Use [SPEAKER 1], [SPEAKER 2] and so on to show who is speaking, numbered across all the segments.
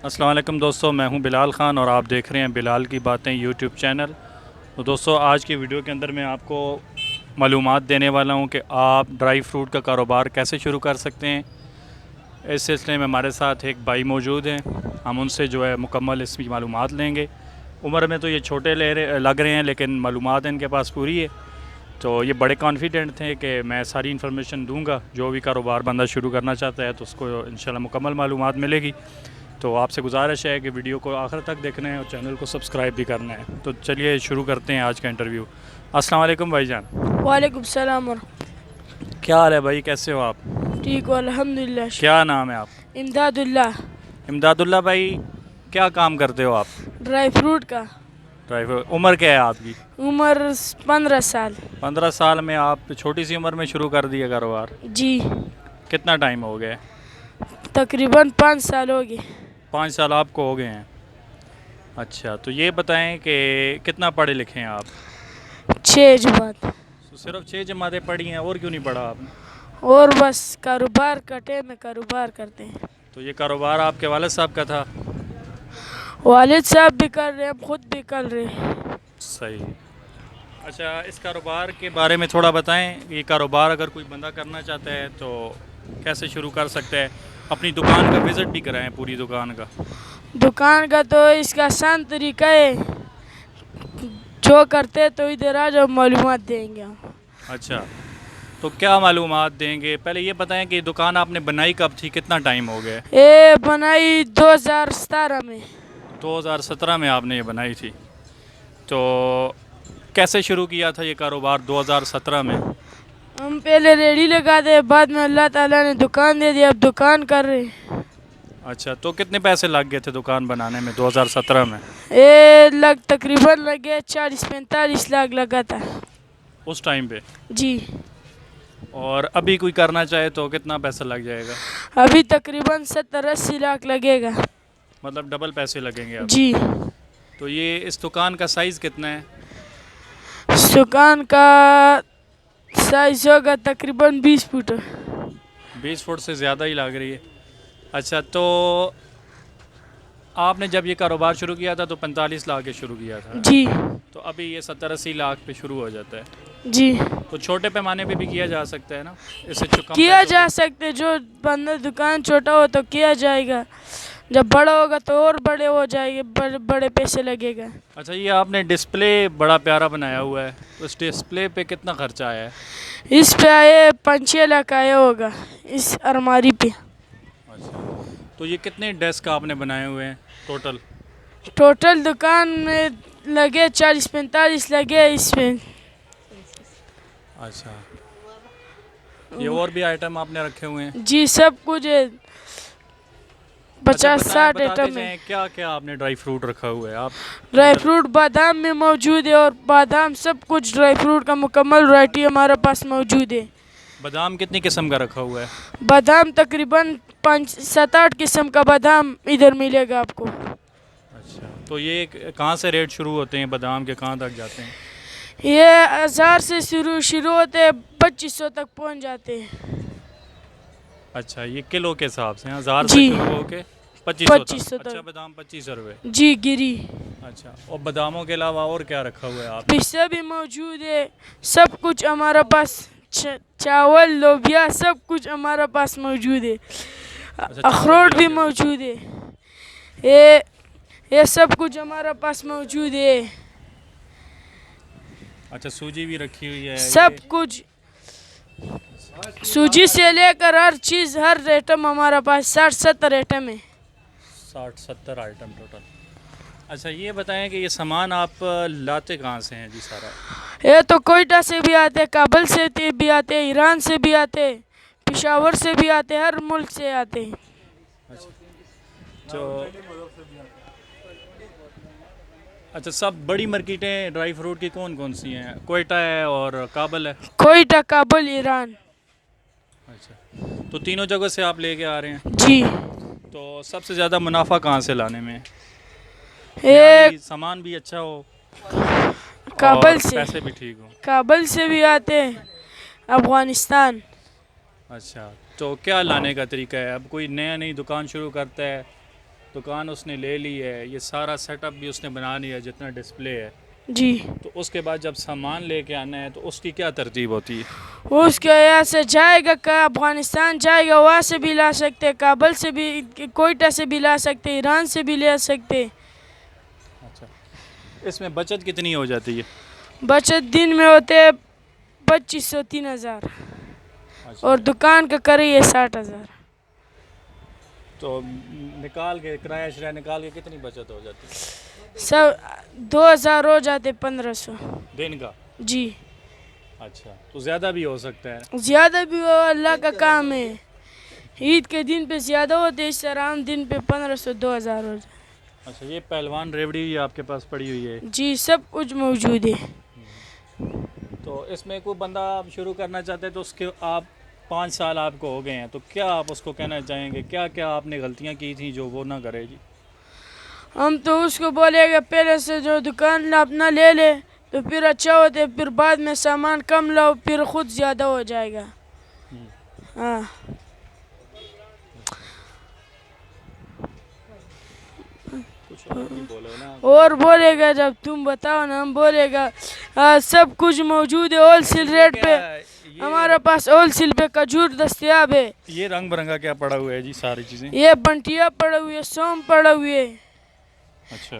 [SPEAKER 1] السلام علیکم دوستو، میں ہوں بلال خان اور آپ دیکھ رہے ہیں بلال کی باتیں یوٹیوب چینل۔ تو دوستو، آج کی ویڈیو کے اندر میں آپ کو معلومات دینے والا ہوں کہ آپ ڈرائی فروٹ کا کاروبار کیسے شروع کر سکتے ہیں۔ اس سلسلے میں ہمارے ساتھ ایک بھائی موجود ہیں، ہم ان سے جو ہے مکمل اس کی معلومات لیں گے۔ عمر میں تو یہ چھوٹے لگ رہے ہیں لیکن معلومات ان کے پاس پوری ہے، تو یہ بڑے کانفیڈنٹ تھے کہ میں ساری انفارمیشن دوں گا۔ جو بھی کاروبار بندہ شروع کرنا چاہتا ہے تو اس کو انشاءاللہ مکمل معلومات ملے گی۔ تو آپ سے گزارش ہے کہ ویڈیو کو آخر تک دیکھنا ہے اور چینل کو سبسکرائب بھی کرنا ہے۔ تو چلیے شروع کرتے ہیں آج کا انٹرویو۔ السلام علیکم بھائی جان۔
[SPEAKER 2] وعلیکم السلام
[SPEAKER 1] کیا حال ہے بھائی، کیسے ہو آپ؟
[SPEAKER 2] ٹھیک ہو الحمدللہ۔
[SPEAKER 1] کیا نام ہے آپ؟
[SPEAKER 2] امداد اللہ۔
[SPEAKER 1] امداد اللہ بھائی، کیا کام کرتے ہو آپ؟
[SPEAKER 2] ڈرائی فروٹ کا۔
[SPEAKER 1] ڈرائیور۔ عمر کیا ہے آپ کی؟
[SPEAKER 2] عمر 15 سال۔
[SPEAKER 1] 15 سال میں آپ چھوٹی سی عمر میں شروع کر دیا کاروبار؟
[SPEAKER 2] جی،
[SPEAKER 1] کتنا ٹائم ہو گیا؟
[SPEAKER 2] تقریباً 5 سال ہو گئے۔
[SPEAKER 1] 5 سال آپ کو ہو گئے ہیں۔ اچھا، تو یہ بتائیں کہ کتنا پڑھے لکھے ہیں آپ؟
[SPEAKER 2] 6 جماعت۔
[SPEAKER 1] صرف 6 جماعتیں پڑھی ہیں، اور کیوں نہیں پڑھا آپ نے؟
[SPEAKER 2] اور بس کاروبار کا ٹائم میں کاروبار کرتے ہیں۔
[SPEAKER 1] تو یہ کاروبار آپ کے والد صاحب کا تھا؟
[SPEAKER 2] والد صاحب بھی کر رہے ہیں، ہم خود بھی کر رہے ہیں۔
[SPEAKER 1] صحیح۔ اچھا، اس کاروبار کے بارے میں تھوڑا بتائیں۔ یہ کاروبار اگر کوئی بندہ کرنا چاہتا ہے تو کیسے شروع کر سکتا ہے؟ اپنی دکان کا وزٹ بھی کرائیں، پوری دکان کا۔
[SPEAKER 2] دکان کا تو اس کا آسان طریقہ ہے، جو کرتے تو ادھر آ جاؤ، معلومات دیں گے ہم۔
[SPEAKER 1] اچھا، تو کیا معلومات دیں گے؟ پہلے یہ بتائیں کہ دکان آپ نے بنائی کب تھی، کتنا ٹائم ہو گیا؟
[SPEAKER 2] یہ بنائی 2017 میں۔
[SPEAKER 1] 2017 میں آپ نے یہ بنائی تھی؟ تو کیسے شروع کیا تھا یہ کاروبار 2017 میں؟
[SPEAKER 2] ہم پہلے ریڑھی لگاتے، بعد میں اللہ تعالیٰ نے دکان دے دیا، اب دکان کر رہے ہیں۔
[SPEAKER 1] اچھا، تو کتنے پیسے لگ گئے تھے دکان بنانے میں 2017 میں؟
[SPEAKER 2] تقریباً لگے 40-45 لاکھ لگا تھا
[SPEAKER 1] اس ٹائم پہ؟
[SPEAKER 2] جی۔
[SPEAKER 1] اور ابھی کوئی کرنا چاہے تو کتنا پیسہ لگ جائے گا؟
[SPEAKER 2] ابھی تقریباً 70-80 لاکھ لگے گا۔
[SPEAKER 1] مطلب ڈبل پیسے لگیں گے اب؟
[SPEAKER 2] جی۔
[SPEAKER 1] تو یہ اس دکان کا سائز کتنا ہے؟
[SPEAKER 2] اس دکان کا سائز ہوگا تقریباً 20 فٹ۔
[SPEAKER 1] 20 فٹ سے زیادہ ہی لگ رہی ہے۔ اچھا، تو آپ نے جب یہ کاروبار شروع کیا تھا تو 45 لاکھ کے شروع کیا تھا؟
[SPEAKER 2] جی۔
[SPEAKER 1] تو ابھی یہ 70-80 لاکھ پہ شروع ہو جاتا ہے؟
[SPEAKER 2] جی،
[SPEAKER 1] تو چھوٹے پیمانے پہ بھی کیا جا سکتا ہے نا؟ اس سے کم
[SPEAKER 2] کیا
[SPEAKER 1] پیسوں
[SPEAKER 2] جا
[SPEAKER 1] پہ؟
[SPEAKER 2] سکتے، جو بندہ دکان چھوٹا ہو تو کیا جائے گا، جب بڑا ہوگا تو اور بڑے ہو جائے گے، بڑے پیسے لگے گا۔
[SPEAKER 1] اچھا، یہ آپ نے ڈسپلے بڑا پیارا بنایا ہوا ہے، اس ڈسپلے پہ کتنا خرچہ آیا ہے؟
[SPEAKER 2] اس پہ آئے 5-6 لاکھ آیا ہوگا، اس الماری پہ۔
[SPEAKER 1] اچھا، تو یہ کتنے ڈیسک آپ نے بنائے ہوئے ہیں ٹوٹل؟
[SPEAKER 2] ٹوٹل دکان میں لگے 40-45 لگے اس میں۔
[SPEAKER 1] اچھا، یہ اور بھی آئٹم آپ نے رکھے ہوئے ہیں؟
[SPEAKER 2] جی، سب کچھ 50-60 آئٹم
[SPEAKER 1] ہیں۔
[SPEAKER 2] ہے۔
[SPEAKER 1] کیا کیا آپ نے ڈرائی فروٹ رکھا ہوا ہے آپ؟
[SPEAKER 2] ڈرائی فروٹ بادام میں موجود ہے، اور بادام سب کچھ ڈرائی فروٹ کا مکمل ورائٹی ہمارے پاس موجود ہے۔
[SPEAKER 1] بادام کتنی قسم کا رکھا ہوا ہے؟
[SPEAKER 2] بادام تقریباً 7-8 قسم کا بادام ادھر ملے گا آپ کو۔
[SPEAKER 1] اچھا، تو یہ کہاں سے ریٹ شروع ہوتے ہیں بادام کے، کہاں تک جاتے ہیں؟
[SPEAKER 2] یہ 1000 سے شروع ہوتے ہیں، 2500 تک پہنچ جاتے ہیں۔
[SPEAKER 1] اچھا، یہ کلو کے حساب سے 1000 سے
[SPEAKER 2] جی،
[SPEAKER 1] شروع ہو کے 2500
[SPEAKER 2] 2500
[SPEAKER 1] تک؟
[SPEAKER 2] تک۔
[SPEAKER 1] اچھا، بادام 2500 روپے؟
[SPEAKER 2] جی، گری۔
[SPEAKER 1] اچھا، اور باداموں کے علاوہ اور کیا رکھا ہوا ہے آپ؟
[SPEAKER 2] پستہ بھی موجود ہے، سب کچھ ہمارا پاس، چاول لوبیا سب کچھ ہمارا پاس موجود ہے۔ اخروٹ بھی موجود ہے، یہ سب کچھ ہمارا پاس موجود ہے۔
[SPEAKER 1] اچھا، سوجی بھی رکھی ہوئی ہے؟
[SPEAKER 2] سب کچھ، سوجی سے لے کر ہر چیز، ہر آئٹم ہمارا پاس 60-70 آئٹم ہے۔
[SPEAKER 1] 60-70 آئٹم ٹوٹل۔ اچھا، یہ بتائیں کہ یہ سامان آپ لاتے کہاں سے ہیں جی سارا؟
[SPEAKER 2] یہ تو کوئٹہ سے بھی آتے، کابل سے بھی آتے، ایران سے بھی آتے، پشاور سے بھی آتے، ہر ملک سے آتے۔
[SPEAKER 1] اچھا، سب بڑی مارکیٹیں ڈرائی فروٹ کی کون کون سی ہیں؟ کوئٹہ ہے اور کابل ہے؟
[SPEAKER 2] کوئٹہ، کابل، ایران۔
[SPEAKER 1] اچھا، تو تینوں جگہ سے آپ لے کے آ رہے ہیں؟
[SPEAKER 2] جی۔
[SPEAKER 1] تو سب سے زیادہ منافع کہاں سے لانے میں؟
[SPEAKER 2] ایک
[SPEAKER 1] سامان بھی اچھا ہو
[SPEAKER 2] کابل
[SPEAKER 1] اور
[SPEAKER 2] سے،
[SPEAKER 1] پیسے بھی ٹھیک ہوں؟
[SPEAKER 2] کابل سے بھی آتے، افغانستان۔
[SPEAKER 1] اچھا، تو کیا لانے کا طریقہ ہے؟ اب کوئی نئی دکان شروع کرتا ہے تو دکان اس نے لے لی ہے, یہ سارا سیٹ اپ بھی اس نے بنا لیا جتنا ڈسپلے ہے,
[SPEAKER 2] جی.
[SPEAKER 1] تو اس کے بعد جب سامان لے کے آنا ہے تو اس کی کیا ترتیب ہوتی ہے؟
[SPEAKER 2] اس کے یہاں سے جائے گا افغانستان جائے گا, وہاں سے بھی لا سکتے, کابل سے بھی, کوئٹہ سے بھی لا سکتے, ایران سے بھی لے سکتے.
[SPEAKER 1] اچھا, اس میں بچت کتنی ہو جاتی ہے؟
[SPEAKER 2] بچت دن میں ہوتے 2500-3000, اور دکان کا کریے 60,000.
[SPEAKER 1] تو نکال کے کرایہ شرایہ نکال کے کتنی بچت ہو جاتی ہے؟
[SPEAKER 2] سب 2000 ہو جاتے, 1500
[SPEAKER 1] دن کا؟
[SPEAKER 2] جی.
[SPEAKER 1] اچھا, تو زیادہ بھی ہو سکتا ہے؟
[SPEAKER 2] زیادہ بھی ہو, اللہ کا کام ہے. عید کے دن پہ زیادہ ہوتے, اس طرح عام دن پہ 1500-2000 ہو جاتے.
[SPEAKER 1] اچھا, یہ پہلوان ریوڑی بھی آپ کے پاس پڑی ہوئی ہے؟
[SPEAKER 2] جی, سب کچھ موجود ہے.
[SPEAKER 1] تو اس میں کوئی بندہ شروع کرنا چاہتا ہے تو اس کے آپ 5 سال آپ کو ہو گئے ہیں, تو کیا آپ اس کو کہنا چاہیں گے, کیا کیا آپ نے غلطیاں کی تھیں جو وہ نہ کرے جی؟
[SPEAKER 2] ہم تو اس کو بولے گا پہلے سے جو دکان اپنا لے لے تو پھر اچھا ہوتے, پھر بعد میں سامان کم لاؤ, پھر خود زیادہ ہو جائے گا. ہاں. اور بولے گا جب تم بتاؤ نا, ہم بولے گا سب کچھ موجود ہے ہول سیل ریٹ پہ, ہمارے پاس ہول سیل پہ کھجور دستیاب ہے.
[SPEAKER 1] یہ رنگ برنگا کیا پڑا ہوا ہے جی ساری چیزیں؟
[SPEAKER 2] یہ بنٹیا پڑے ہوئے, سونف پڑے ہوئے.
[SPEAKER 1] اچھا,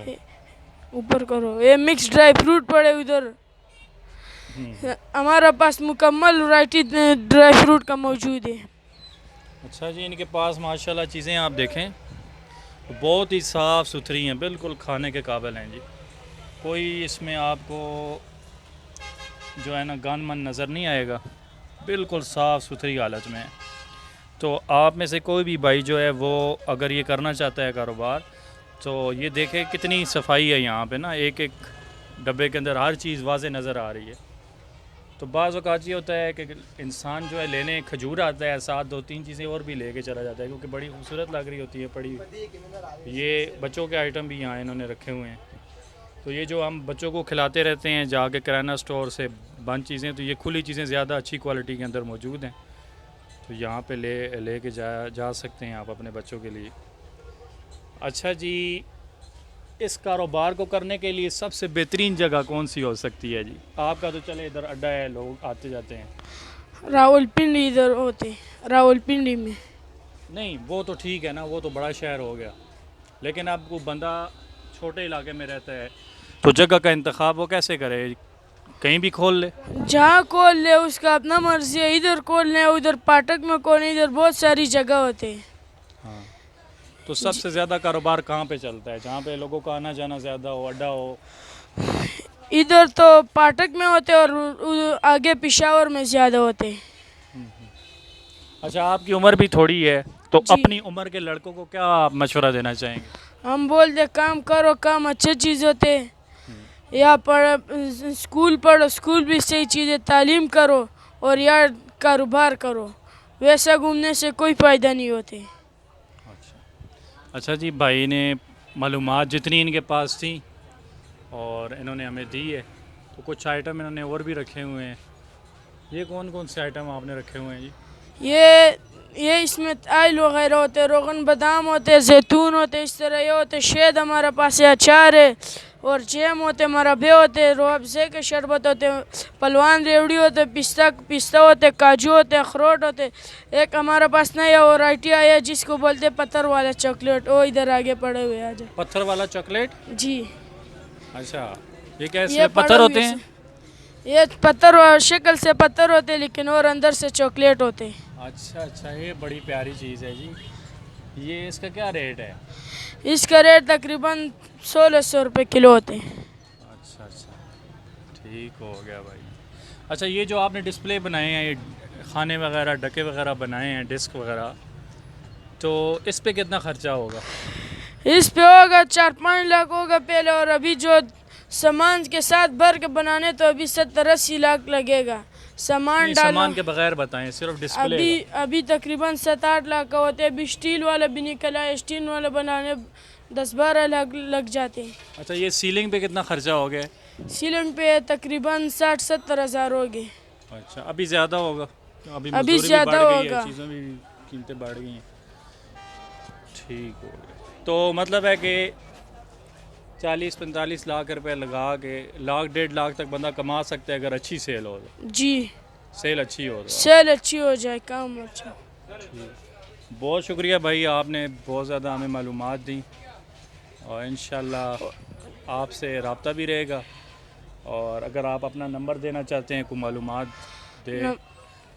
[SPEAKER 2] اوپر کرو, یہ مکس ڈرائی فروٹ پڑے ادھر. ہمارا پاس مکمل ورائٹی ڈرائی فروٹ کا موجود ہے.
[SPEAKER 1] اچھا جی, ان کے پاس ماشاءاللہ چیزیں آپ دیکھیں بہت ہی صاف ستھری ہیں, بالکل کھانے کے قابل ہیں جی. کوئی اس میں آپ کو جو ہے نا گند من نظر نہیں آئے گا, بالکل صاف ستھری حالت میں ہے. تو آپ میں سے کوئی بھی بھائی جو ہے وہ اگر یہ کرنا چاہتا ہے کاروبار, تو یہ دیکھے کتنی صفائی ہے یہاں پہ نا, ایک ایک ڈبے کے اندر ہر چیز واضح نظر آ رہی ہے. تو بعض اوقات یہ ہوتا ہے کہ انسان جو ہے لینے کھجور آتا ہے, ساتھ 2-3 چیزیں اور بھی لے کے چلا جاتا ہے کیونکہ بڑی خوبصورت لگ رہی ہوتی ہے پڑی. یہ بچوں کے آئٹم بھی یہاں انہوں نے رکھے ہوئے ہیں. تو یہ جو ہم بچوں کو کھلاتے رہتے ہیں جا کے کرانہ سٹور سے بند چیزیں, تو یہ کھلی چیزیں زیادہ اچھی کوالٹی کے اندر موجود ہیں. تو یہاں پہ لے کے جا سکتے ہیں آپ اپنے بچوں کے لیے. اچھا جی, اس کاروبار کو کرنے کے لیے سب سے بہترین جگہ کون سی ہو سکتی ہے جی؟ آپ کا تو چلے ادھر اڈا ہے, لوگ آتے جاتے ہیں.
[SPEAKER 2] راول پنڈی ادھر ہوتے, راول پنڈی میں.
[SPEAKER 1] نہیں وہ تو ٹھیک ہے نا, وہ تو بڑا شہر ہو گیا, لیکن اب کو بندہ چھوٹے علاقے میں رہتا ہے تو جگہ کا انتخاب وہ کیسے کرے؟ کہیں بھی کھول لے,
[SPEAKER 2] جہاں کھول لے اس کا اپنا مرضی ہے. ادھر کھول لیں, ادھر پاٹک میں کھولیں, ادھر بہت ساری جگہ ہوتے ہیں.
[SPEAKER 1] ہاں. تو سب سے زیادہ کاروبار کہاں پہ چلتا ہے جہاں پہ لوگوں کا آنا جانا زیادہ ہو, اڈا ہو؟
[SPEAKER 2] ادھر تو پاٹک میں ہوتے اور آگے پشاور میں زیادہ ہوتے.
[SPEAKER 1] اچھا, آپ کی عمر بھی تھوڑی ہے تو
[SPEAKER 2] جی.
[SPEAKER 1] اپنی عمر کے لڑکوں کو کیا آپ مشورہ دینا چاہیں گے؟
[SPEAKER 2] ہم بولتے کام کرو, کام اچھے چیز ہوتے. یا اسکول پڑھو, اسکول بھی صحیح چیز ہے, تعلیم کرو, اور یا کاروبار کرو. ویسا گھومنے سے کوئی فائدہ نہیں ہوتے.
[SPEAKER 1] اچھا جی, بھائی نے معلومات جتنی ان کے پاس تھیں اور انہوں نے ہمیں دی ہے, تو کچھ آئٹم انہوں نے اور بھی رکھے ہوئے ہیں. یہ کون کون سے آئٹم آپ نے رکھے ہوئے ہیں جی؟
[SPEAKER 2] یہ اس میں آئل وغیرہ ہوتے, روغن بادام ہوتے, زیتون ہوتے, اس طرح یہ ہوتے. شہد ہمارا پاس ہے, اچار ہے, اور جیم ہوتے, مربے ہوتے, روح افزے کے شربت ہوتے, پلوان ریوڑی ہوتے, پستہ ہوتے, کاجو ہوتے, اخروٹ ہوتے. ایک ہمارے پاس نیا ورائٹی آیا ہے جس کو بولتے پتھر والا چاکلیٹ, وہ ادھر آگے پڑے ہوئے آ جائے.
[SPEAKER 1] پتھر والا چاکلیٹ؟
[SPEAKER 2] جی.
[SPEAKER 1] اچھا, یہ کیسے پتھر ہوتے ہیں؟
[SPEAKER 2] یہ پتھر شکل سے پتھر ہوتے لیکن اور اندر سے چاکلیٹ ہوتے.
[SPEAKER 1] اچھا اچھا, یہ بڑی پیاری چیز ہے جی. یہ اس کا کیا ریٹ ہے؟
[SPEAKER 2] اس کا ریٹ تقریباً 1600 روپے کلو ہوتے ہیں.
[SPEAKER 1] اچھا اچھا, ٹھیک ہو گیا بھائی. اچھا, یہ جو آپ نے ڈسپلے بنائے ہیں, یہ کھانے وغیرہ ڈکے وغیرہ بنائے ہیں, ڈسک وغیرہ, تو اس پہ کتنا خرچہ ہوگا؟
[SPEAKER 2] اس پہ ہوگا 4-5 لاکھ ہوگا پہلے, اور ابھی جو سامان کے ساتھ بھر کے بنانے تو ابھی 70-80 لاکھ لگے گا. سامان ڈالو,
[SPEAKER 1] سامان کے بغیر بتائیں, صرف ڈسپلے کا.
[SPEAKER 2] ابھی تقریباً 7-8 لاکھ کا ہوتے ہیں. ابھی اسٹیل والا بھی نکلا ہے, اسٹیل والا بنانے 10-12 لاکھ لگ جاتے ہیں.
[SPEAKER 1] اچھا, یہ سیلنگ پہ کتنا خرچہ ہو گیا؟
[SPEAKER 2] سیلنگ پہ تقریباً 60-70 ہزار ہو گئے.
[SPEAKER 1] اچھا, ابھی زیادہ ہوگا, ابھی
[SPEAKER 2] ابھی
[SPEAKER 1] مزدوری بھی
[SPEAKER 2] زیادہ
[SPEAKER 1] بڑھ گئی ہے,
[SPEAKER 2] ہوگا.
[SPEAKER 1] چیزوں بھی قیمتیں بڑھ گئی ہیں. ٹھیک ہو گیا. تو مطلب ہے کہ 40-45 لاکھ روپے لگا کے 1.5 لاکھ تک بندہ کما سکتا ہے اگر اچھی سیل ہو تو.
[SPEAKER 2] جی
[SPEAKER 1] سیل اچھی ہو تو.
[SPEAKER 2] سیل اچھی ہو جائے, کام اچھا.
[SPEAKER 1] بہت شکریہ بھائی, آپ نے بہت زیادہ ہمیں معلومات دیں, اور انشاءاللہ آپ سے رابطہ بھی رہے گا. اور اگر آپ اپنا نمبر دینا چاہتے ہیں, کوئی معلومات دے,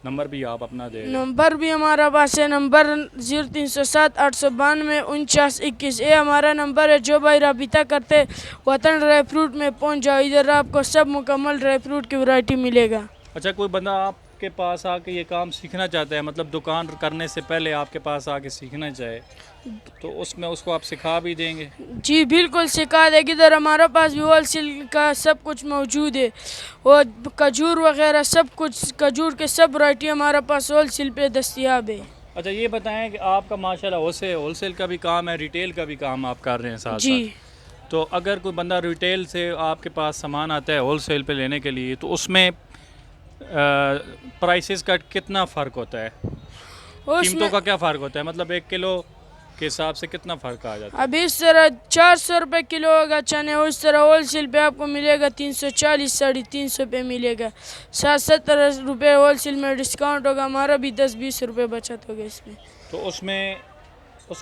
[SPEAKER 1] نمبر بھی آپ اپنا دے دیں.
[SPEAKER 2] نمبر بھی ہمارا پاس ہے, نمبر 0307-892-4921. یہ ہمارا نمبر ہے. جو بھائی رابطہ کرتے وطن ڈرائی فروٹ میں پہنچ جاؤ, ادھر آپ کو سب مکمل ڈرائی فروٹ کی ورائٹی ملے گا.
[SPEAKER 1] اچھا, کوئی بندہ آپ کے پاس آ کے یہ کام سیکھنا چاہتا ہے, مطلب دکان کرنے سے پہلے آپ کے پاس آ کے سیکھنا چاہے, تو اس میں اس کو آپ سکھا بھی دیں گے؟
[SPEAKER 2] جی بالکل سکھا دے گی. ادھر ہمارا پاس بھی ہول سیل کا سب کچھ موجود ہے, اور کھجور وغیرہ سب کچھ, کھجور کے سب ورائٹی ہمارا پاس ہول سیل پہ دستیاب ہے.
[SPEAKER 1] اچھا, یہ بتائیں کہ آپ کا ماشاءاللہ ہول سیل کا بھی کام ہے, ریٹیل کا بھی کام آپ کر رہے ہیں ساتھ
[SPEAKER 2] جی
[SPEAKER 1] ساتھ. تو اگر کوئی بندہ ریٹیل سے آپ کے پاس سامان آتا ہے ہول سیل پہ لینے کے لیے, تو اس میں پرائسز کا کتنا فرق ہوتا ہے؟ قیمتوں کا کیا فرق ہوتا ہے؟ مطلب 1 کلو کے حساب سے کتنا فرق آ جاتا ہے؟
[SPEAKER 2] ابھی اس طرح 400 روپے کلو ہوگا چنے, اس طرح ہول سیل پہ آپ کو ملے گا 340-350 پہ ملے گا. 60-70 روپے ہول سیل میں ڈسکاؤنٹ ہوگا, ہمارا بھی 10-20 روپے بچت ہوگا اس میں.
[SPEAKER 1] تو اس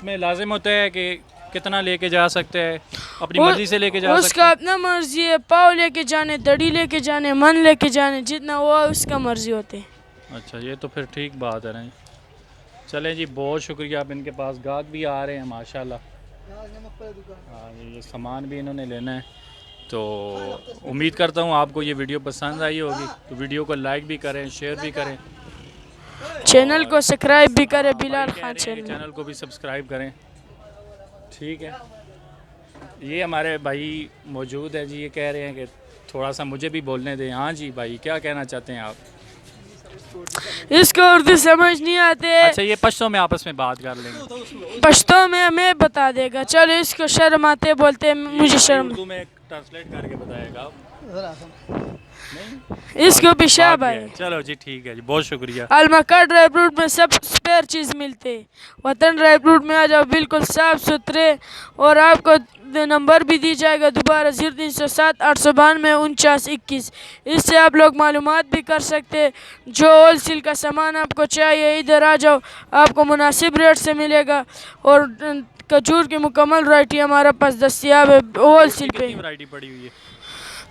[SPEAKER 1] میں لازم ہوتا ہے کہ کتنا لے کے جا سکتے ہیں, اپنی مرضی سے لے کے جا
[SPEAKER 2] اس
[SPEAKER 1] سکتے
[SPEAKER 2] کا
[SPEAKER 1] ہیں؟
[SPEAKER 2] اپنا مرضی ہے, پاؤ لے کے جانے, دڑی لے کے جانے, من لے کے جانے, جتنا ہوا اس کا مرضی ہوتے ہیں.
[SPEAKER 1] اچھا, یہ تو پھر ٹھیک بات ہے نا. چلیں جی, بہت شکریہ. اب ان کے پاس گاہک بھی آ رہے ہیں ماشاءاللہ. ہاں, یہ سامان بھی انہوں نے لینا ہے. تو امید کرتا ہوں آپ کو یہ ویڈیو پسند آئی ہوگی, تو ویڈیو کو لائک بھی کریں, شیئر بھی کریں,
[SPEAKER 2] چینل کو سبسکرائب بھی کرے, بلال خان چینل.
[SPEAKER 1] چینل کو بھی سبسکرائب کریں. ٹھیک ہے, یہ ہمارے بھائی موجود ہے جی, یہ کہہ رہے ہیں کہ تھوڑا سا مجھے بھی بولنے دیں. ہاں جی بھائی, کیا کہنا چاہتے ہیں آپ؟
[SPEAKER 2] اس کو اردو سمجھ نہیں آتے.
[SPEAKER 1] اچھا, یہ پشتوں میں آپس میں بات کر لیں گے.
[SPEAKER 2] پشتوں میں ہمیں بتا دے گا. چلو, اس کو شرم آتے بولتے, مجھے شرم.
[SPEAKER 1] اردو میں ٹرانسلیٹ کر کے بتائے گا.
[SPEAKER 2] اس کو پیشاب ہے.
[SPEAKER 1] چلو جی, ٹھیک ہے جی, بہت شکریہ.
[SPEAKER 2] المکہ ڈرائی فروٹ میں سب اسپیئر چیز ملتے. وطن ڈرائی فروٹ میں آ جاؤ, بالکل صاف ستھرے, اور آپ کو نمبر بھی دی جائے گا دوبارہ 0307-892-4921. اس سے آپ لوگ معلومات بھی کر سکتے. جو ہول سیل کا سامان آپ کو چاہیے, ادھر آ جاؤ, آپ کو مناسب ریٹ سے ملے گا. اور کھجور کی مکمل ورائٹی ہمارا پاس دستیاب ہے ہول سیل پہ.
[SPEAKER 1] کتنی ورائٹی پڑی ہوئی ہے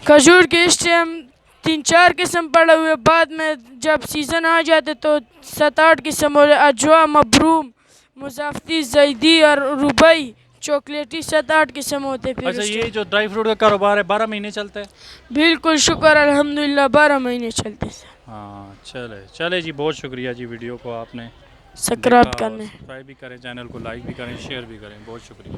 [SPEAKER 2] کھجور کی اس ٹائم 3-4 قسم پڑے ہوئے, بعد میں جب سیزن آ جاتے تو 7-8 قسم ہو رہے. اجوا, مبروم, مضافتی, زیدی اور روبئی, چاکلیٹی, 7-8 قسم ہوتے. پھر
[SPEAKER 1] اچھا, یہ جو ڈرائی فروٹ کا کاروبار ہے 12 مہینے چلتا ہے؟
[SPEAKER 2] بالکل, شکر الحمدللہ, 12 مہینے چلتے.
[SPEAKER 1] ہاں, چلے جی, بہت شکریہ جی. ویڈیو کو آپ نے
[SPEAKER 2] سبسکرائب کرنے,
[SPEAKER 1] سبسکرائب بھی کریں, چینل کو لائک بھی کریں, شیئر بھی کریں. بہت شکریہ.